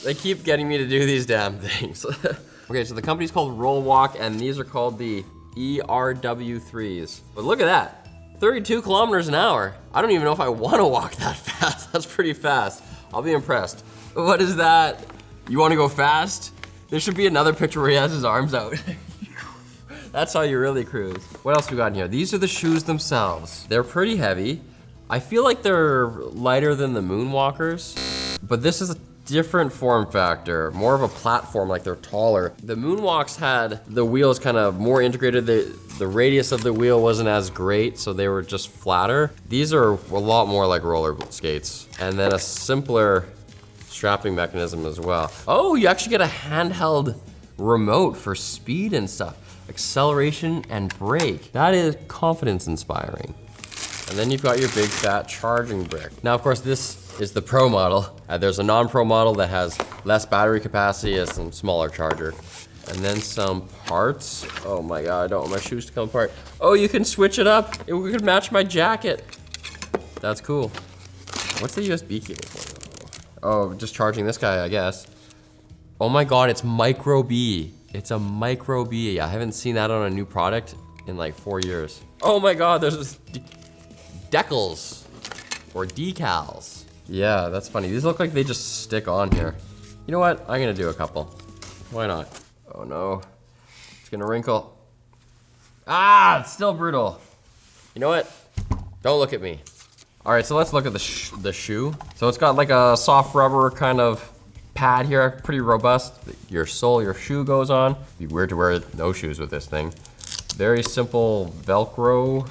They keep getting me to do these damn things. Okay, so the company's called RollWalk, and these are called the eRW3s. But look at that, 32 kilometers an hour. I don't even know if I want to walk that fast. That's pretty fast. I'll be impressed. What is that? You want to go fast? There should be another picture where he has his arms out. That's how you really cruise. What else we got in here? These are the shoes themselves. They're pretty heavy. I feel like they're lighter than the Moonwalkers, but this is a different form factor, more of a platform, like they're taller. The Moonwalks had the wheels kind of more integrated. The radius of the wheel wasn't as great, so they were just flatter. These are a lot more like roller skates, and then a simpler strapping mechanism as well. Oh, you actually get a handheld remote for speed and stuff. Acceleration and brake. That is confidence inspiring. And then you've got your big fat charging brick. Now, of course, this is the Pro model. There's a non-Pro model that has less battery capacity and some smaller charger. And then some parts. Oh my God, I don't want my shoes to come apart. Oh, you can switch it up. It could match my jacket. That's cool. What's the USB cable for? Oh, just charging this guy, I guess. Oh my God, it's micro B. It's a micro B. I haven't seen that on a new product in like 4 years. Oh my God, there's decals or decals. Yeah, that's funny. These look like they just stick on here. You know what? I'm gonna do a couple. Why not? Oh no, it's gonna wrinkle. Ah, it's still brutal. You know what? Don't look at me. All right, so let's look at the shoe. So it's got like a soft rubber kind of pad here, pretty robust. Your sole, your shoe goes on. It'd be weird to wear no shoes with this thing. Very simple Velcro.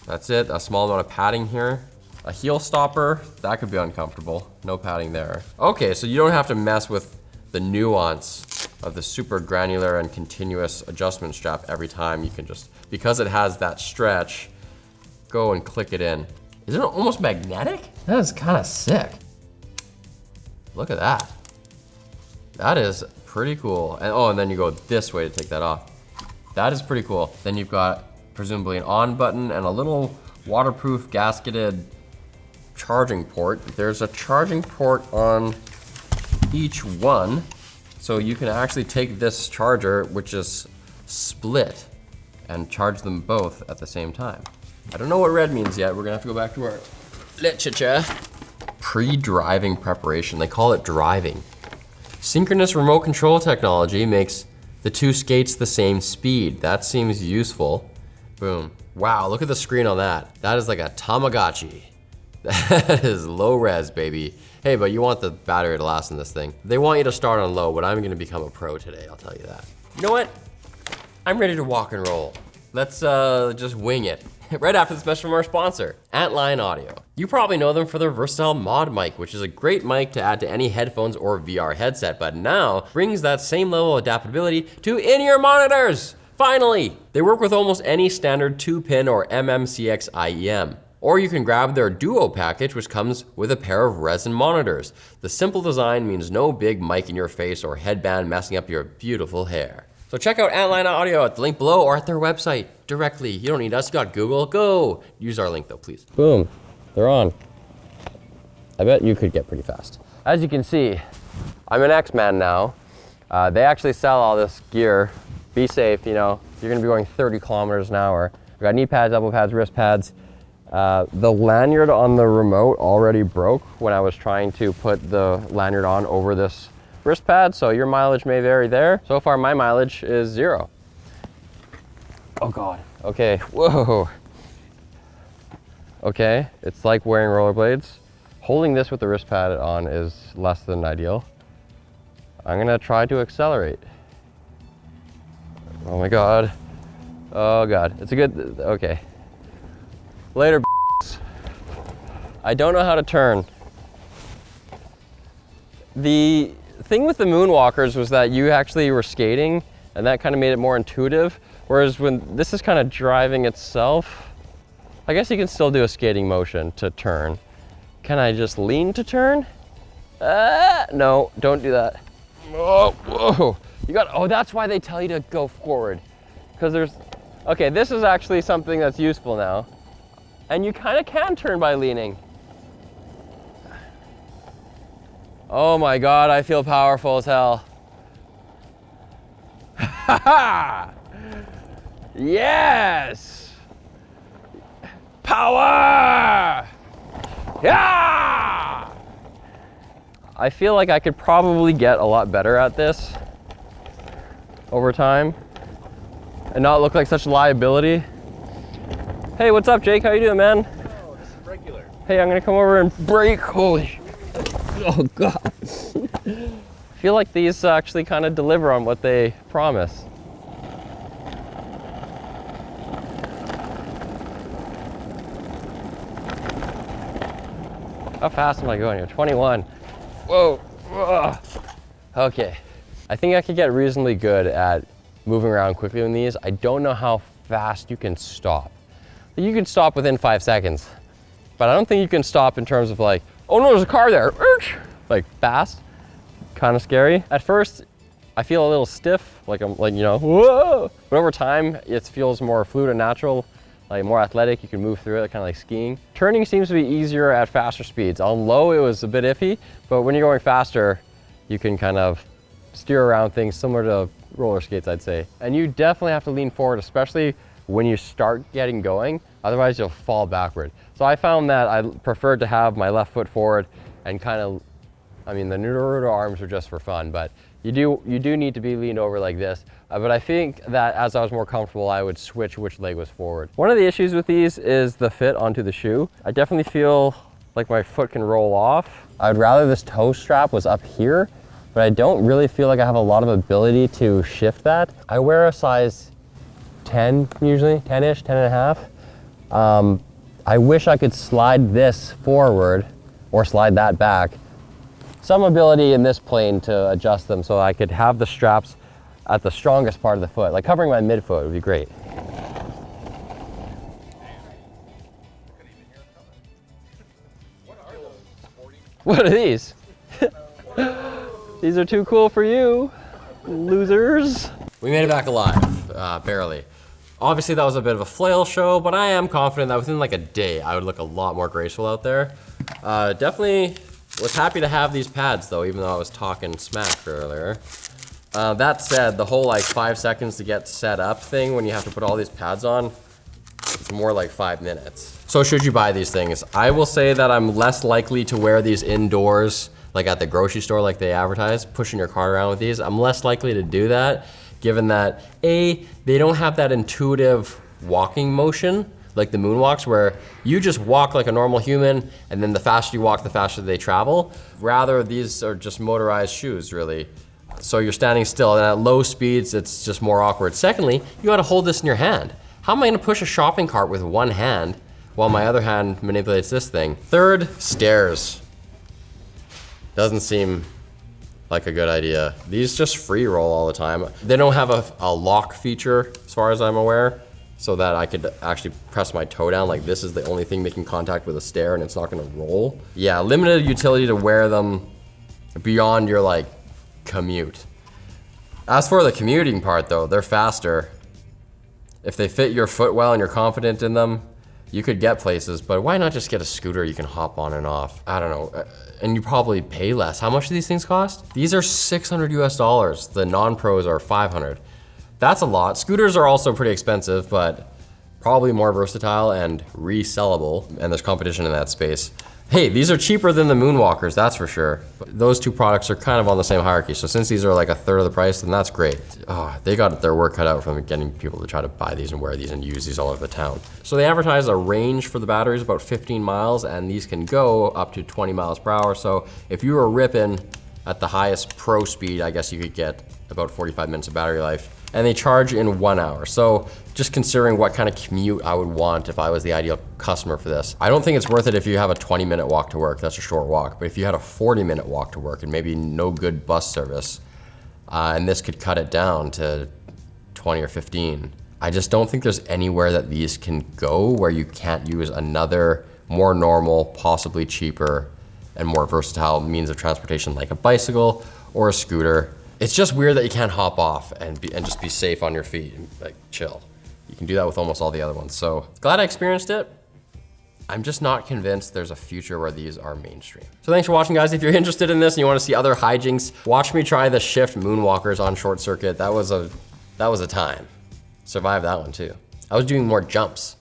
That's it, a small amount of padding here. A heel stopper, that could be uncomfortable. No padding there. Okay, so you don't have to mess with the nuance of the super granular and continuous adjustment strap every time. You can just, because it has that stretch, go and click it in. Is it almost magnetic? That is kind of sick. Look at that. That is pretty cool. And oh, and then you go this way to take that off. That is pretty cool. Then you've got presumably an on button and a little waterproof gasketed charging port. There's a charging port on each one. So you can actually take this charger, which is split, and charge them both at the same time. I don't know what red means yet. We're gonna have to go back to our literature. Pre-driving preparation, they call it driving. Synchronous remote control technology makes the two skates the same speed. That seems useful. Boom. Wow, look at the screen on that. That is like a Tamagotchi. That is low res, baby. Hey, but you want the battery to last in this thing. They want you to start on low, but I'm gonna become a pro today, I'll tell you that. You know what? I'm ready to walk and roll. Let's just wing it. Right after this message from our sponsor, Antlion Audio. You probably know them for their versatile mod mic, which is a great mic to add to any headphones or VR headset, but now brings that same level of adaptability to in-ear monitors. Finally, they work with almost any standard 2-pin or MMCX IEM. Or you can grab their Duo package, which comes with a pair of resin monitors. The simple design means no big mic in your face or headband messing up your beautiful hair. So check out Antlion Audio at the link below or at their website directly. You don't need us, you got Google, go. Use our link though, please. Boom, they're on. I bet you could get pretty fast. As you can see, I'm an X-Man now. They actually sell all this gear. Be safe, you know, you're gonna be going 30 kilometers an hour. We got knee pads, elbow pads, wrist pads. The lanyard on the remote already broke when I was trying to put the lanyard on over this wrist pad, so your mileage may vary there. So far, my mileage is 0. Oh God, okay, whoa. Okay, it's like wearing rollerblades. Holding this with the wrist pad on is less than ideal. I'm gonna try to accelerate. Oh my God. Oh God, it's a good, okay. Later, I don't know how to turn. The thing with the Moonwalkers was that you actually were skating and that kind of made it more intuitive. Whereas when this is kind of driving itself, I guess you can still do a skating motion to turn. Can I just lean to turn? No, don't do that. Oh, whoa. You got, oh, that's why they tell you to go forward. Because there's, okay, this is actually something that's useful now. And you kind of can turn by leaning. Oh my God, I feel powerful as hell. Yes! Power! Yeah! I feel like I could probably get a lot better at this over time and not look like such a liability. Hey, what's up, Jake? How you doing, man? Oh, this is regular. Hey, I'm gonna come over and break. Holy, oh God. I feel like these actually kind of deliver on what they promise. How fast am I going here? 21. Whoa. Ugh. Okay. I think I could get reasonably good at moving around quickly in these. I don't know how fast you can stop. You can stop within 5 seconds, but I don't think you can stop in terms of like, oh no, there's a car there. Like fast, kind of scary. At first, I feel a little stiff, like I'm like, you know, whoa. But over time, it feels more fluid and natural, like more athletic. You can move through it, kind of like skiing. Turning seems to be easier at faster speeds. On low, it was a bit iffy, but when you're going faster, you can kind of steer around things similar to roller skates, I'd say. And you definitely have to lean forward, especially when you start getting going, otherwise you'll fall backward. So I found that I preferred to have my left foot forward and kind of, I mean, the Naruto arms are just for fun, but you do need to be leaned over like this. But I think that as I was more comfortable, I would switch which leg was forward. One of the issues with these is the fit onto the shoe. I definitely feel like my foot can roll off. I'd rather this toe strap was up here, but I don't really feel like I have a lot of ability to shift that. I wear a size 10 usually, 10-ish, 10 and a half. I wish I could slide this forward or slide that back. Some ability in this plane to adjust them so I could have the straps at the strongest part of the foot. Like covering my midfoot would be great. What are these? These are too cool for you, losers. We made it back alive, barely. Obviously that was a bit of a flail show, but I am confident that within like a day, I would look a lot more graceful out there. Definitely was happy to have these pads though, even though I was talking smack earlier. That said, the whole like 5 seconds to get set up thing when you have to put all these pads on, it's more like 5 minutes. So should you buy these things? I will say that I'm less likely to wear these indoors, like at the grocery store like they advertise, pushing your cart around with these. I'm less likely to do that, given that A, they don't have that intuitive walking motion, like the moonwalks where you just walk like a normal human and then the faster you walk, the faster they travel. Rather, these are just motorized shoes, really. So you're standing still, and at low speeds, it's just more awkward. Secondly, you gotta hold this in your hand. How am I gonna push a shopping cart with one hand while my other hand manipulates this thing? Third, stairs. Doesn't seem like a good idea. These just free roll all the time. They don't have a lock feature, as far as I'm aware, so that I could actually press my toe down. Like this is the only thing making contact with a stair and it's not gonna roll. Yeah, limited utility to wear them beyond your like commute. As for the commuting part though, they're faster. If they fit your foot well and you're confident in them, you could get places, but why not just get a scooter you can hop on and off? I don't know, and you probably pay less. How much do these things cost? These are $600 US. The non-pros are 500. That's a lot. Scooters are also pretty expensive, but probably more versatile and resellable, and there's competition in that space. Hey, these are cheaper than the Moonwalkers, that's for sure. But those two products are kind of on the same hierarchy, so since these are like a third of the price, then that's great. Oh, they got their work cut out from getting people to try to buy these and wear these and use these all over the town. So they advertise a range for the batteries about 15 miles, and these can go up to 20 miles per hour. So if you were ripping at the highest pro speed, I guess you could get about 45 minutes of battery life. And they charge in 1 hour. So just considering what kind of commute I would want if I was the ideal customer for this. I don't think it's worth it if you have a 20-minute walk to work, that's a short walk. But if you had a 40-minute walk to work and maybe no good bus service, and this could cut it down to 20 or 15. I just don't think there's anywhere that these can go where you can't use another more normal, possibly cheaper, and more versatile means of transportation like a bicycle or a scooter. It's just weird that you can't hop off and just be safe on your feet and like chill. You can do that with almost all the other ones. So glad I experienced it. I'm just not convinced there's a future where these are mainstream. So thanks for watching, guys. If you're interested in this and you wanna see other hijinks, watch me try the Shift Moonwalkers on ShortCircuit. That was a time. Survived that one too. I was doing more jumps.